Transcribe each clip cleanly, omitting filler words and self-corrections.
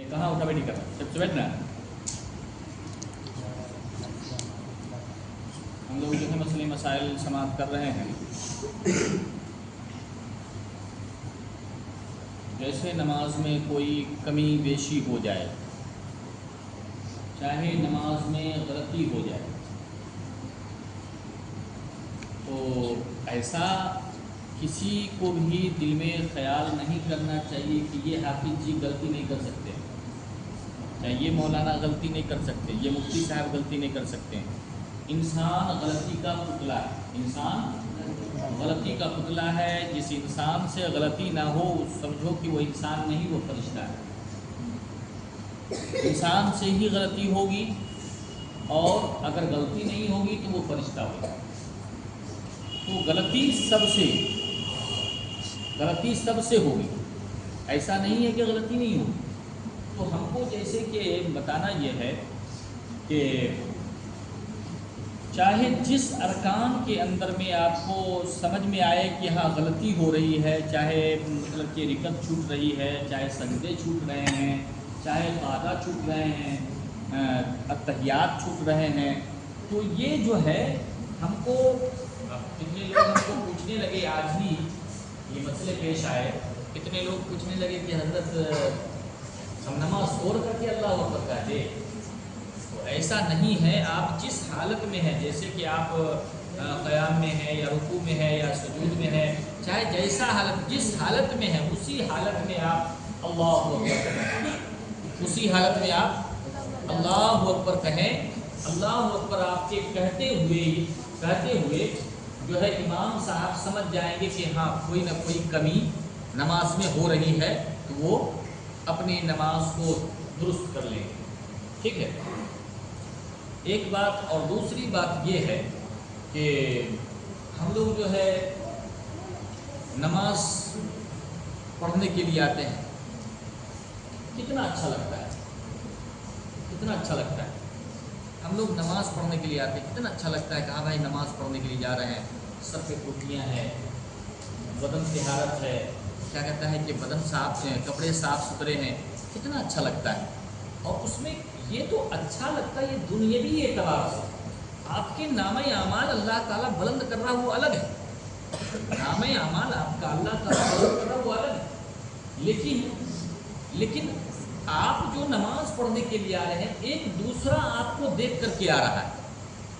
कहाँ उठा बैठी कर सबसे बैठना। हम लोग जो है मसले मसाइल समाप्त कर रहे हैं। जैसे नमाज में कोई कमी बेशी हो जाए, चाहे नमाज में गलती हो जाए, तो ऐसा किसी को भी दिल में ख्याल नहीं करना चाहिए कि ये हाफिज जी गलती नहीं कर सकते, चाहे ये मौलाना गलती नहीं कर सकते, ये मुफ्ती साहब गलती नहीं कर सकते। इंसान गलती का पुतला है, इंसान गलती का पुतला है। जिस इंसान से गलती ना हो समझो कि वो इंसान नहीं, वो फरिश्ता है। इंसान से ही गलती होगी और अगर गलती नहीं होगी तो वो फरिश्ता होगा। तो गलती सबसे होगी, ऐसा नहीं है कि गलती नहीं होगी। तो हमको जैसे कि बताना यह है कि चाहे जिस अरकान के अंदर में आपको समझ में आए कि हाँ गलती हो रही है, चाहे मतलब कि रिकत छूट रही है, चाहे सजदे छूट रहे हैं, चाहे क़ादा छूट रहे हैं, अत्तहियात छूट रहे हैं, तो ये जो है हमको कितने लोग हमको पूछने लगे, आज ही ये मसले पेश आए, कितने लोग पूछने लगे कि हज़रत हम नमाज छोड़ करके अल्लाह अकबर कहते। तो ऐसा नहीं है। आप जिस हालत में हैं, जैसे कि आप क़याम में है या रुकू में है या सुजूद में है, चाहे जैसा हालत जिस हालत में है उसी हालत में आप अल्लाह अकबर कहें, उसी हालत में आप अल्लाह अकबर कहें। अल्लाह अकबर आपके कहते हुए जो है इमाम साहब समझ जाएंगे कि हाँ कोई ना कोई कमी नमाज में हो रही है, तो वो अपनी नमाज को दुरुस्त कर लेंगे। ठीक है, एक बात। और दूसरी बात ये है कि हम लोग जो है नमाज पढ़ने के लिए आते हैं, कितना अच्छा लगता है, कितना अच्छा लगता है। हम लोग नमाज पढ़ने के लिए आते हैं, कितना अच्छा लगता है कि हाँ भाई नमाज पढ़ने के लिए जा रहे हैं, सर पे टोपियाँ हैं, बदन तिहारत है, क्या कहता है कि बदन साफ है, कपड़े साफ सुथरे हैं, कितना अच्छा लगता है। और उसमें ये तो अच्छा लगता है, ये दुनियावी एतबार से आपके नामे आमाल अल्लाह ताला बुलंद कर रहा वो अलग है, नामे आमाल आपका अल्लाह ताला बुलंद कर रहा वो अलग है। लेकिन आप जो नमाज पढ़ने के लिए आ रहे हैं, एक दूसरा आपको देख करके आ रहा है।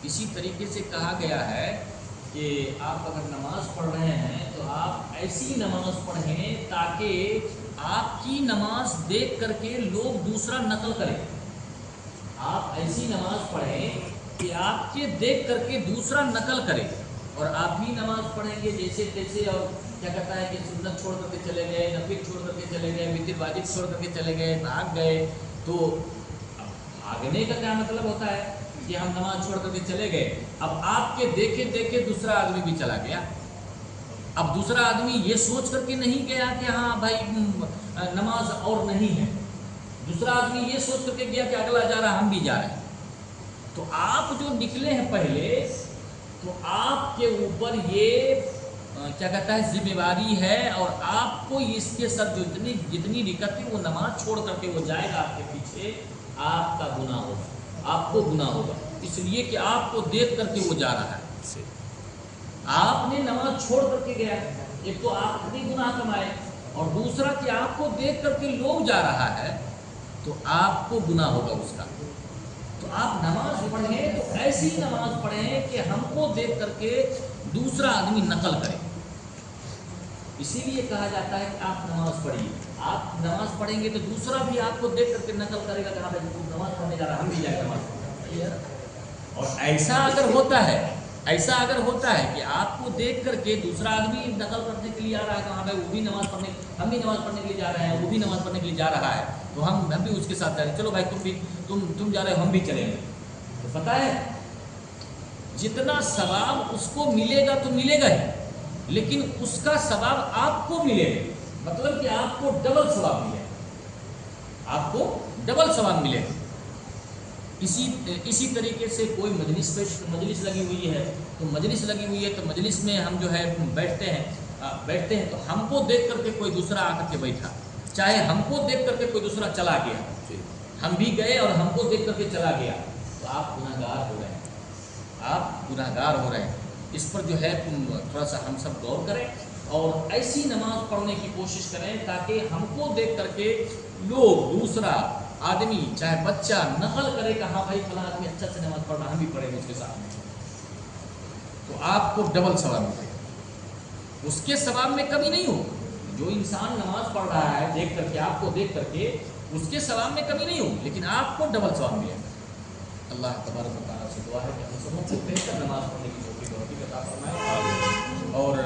इसी तरीके से कहा गया है कि आप अगर नमाज पढ़ रहे हैं तो आप ऐसी नमाज पढ़ें ताकि आपकी नमाज देख करके लोग दूसरा नकल करें। आप ऐसी नमाज पढ़ें कि आपके देख करके दूसरा नकल करे, और आप भी नमाज पढ़ेंगे जैसे तैसे, और क्या कहता है कि सुन्नत छोड़ करके चले गए, नफिल छोड़ करके चले गए, वितर वाजिब छोड़ करके चले गए, भाग गए। तो भागने का क्या मतलब होता है कि हम नमाज छोड़ करके चले गए, अब आपके देखे देखे दूसरा आदमी भी चला गया। अब दूसरा आदमी ये सोच करके नहीं गया कि हाँ भाई नमाज और नहीं है, दूसरा आदमी ये सोच करके गया कि अगला जा रहा हम भी जा रहे हैं। तो आप जो निकले हैं पहले, तो आपके ऊपर ये क्या कहता है जिम्मेवारी है, और आपको इसके साथ जो जितनी दिक्कत है वो नमाज छोड़ करके वो जाएगा आपके पीछे, आपका गुनाह होगा, आपको गुनाह होगा, इसलिए कि आपको देख करके वो जा रहा है। आपने नमाज छोड़ करके गया, एक तो आप अपनी गुनाह कमाए, और दूसरा कि आपको देख करके लोग जा रहा है तो आपको गुनाह होगा उसका। तो आप नमाज पढ़ें तो ऐसी नमाज पढ़ें कि हमको देख करके दूसरा आदमी नकल करे। इसीलिए कहा जाता है कि आप नमाज पढ़िए। आप नमाज पढ़ेंगे तो दूसरा भी आपको देख करके नकल करेगा कि हाँ भाई तुम नमाज पढ़ने जा रहा, हम भी जाए नमाज पढ़ने। और ऐसा अगर होता है कि आपको देख करके दूसरा आदमी नकल करने के लिए आ रहा है, हाँ भाई वो भी नमाज पढ़ने, हम भी नमाज पढ़ने के लिए जा रहे हैं, वो भी नमाज पढ़ने के लिए जा रहा है, तो हम भी उसके साथ जा रहे हैं, चलो भाई तुम जा रहे हो हम भी चलेंगे। तो पता है जितना सवाब उसको मिलेगा तो मिलेगा ही, लेकिन उसका सवाब आपको मिलेगा, मतलब कि आपको डबल सवाब मिलेगा, आपको डबल सवाब मिलेगा। इसी तरीके से कोई मजलिस लगी हुई है, तो मजलिस में हम जो है बैठते हैं तो हमको देख करके कोई दूसरा आकर के बैठा, چاہے ہم کو دیکھ کر کے کوئی دوسرا چلا گیا، ہم بھی گئے اور ہم کو دیکھ کر کے چلا گیا، تو آپ گناہگار ہو رہے ہیں، آپ گناہگار ہو رہے ہیں۔ اس پر جو ہے تھوڑا سا ہم سب غور کریں اور ایسی نماز پڑھنے کی کوشش کریں تاکہ ہم کو دیکھ کر کے لوگ، دوسرا آدمی چاہے بچہ نقل کرے کہ ہاں بھائی فلاں آدمی اچھا سے نماز پڑھ رہا، ہم بھی پڑھیں گے اس کے ساتھ، تو آپ کو ڈبل ثواب ملے گا، اس کے ثواب میں کمی نہیں ہو۔ جو انسان نماز پڑھ رہا ہے دیکھ کر کے، آپ کو دیکھ کر کے، اس کے ثواب میں کمی نہیں ہو، لیکن آپ کو ڈبل ثواب ملے گا۔ اللہ تبارک و تعالیٰ سے دعا ہے کہ ہم سب کو بہتر نماز پڑھنے کی توفیق عطا فرمائے اور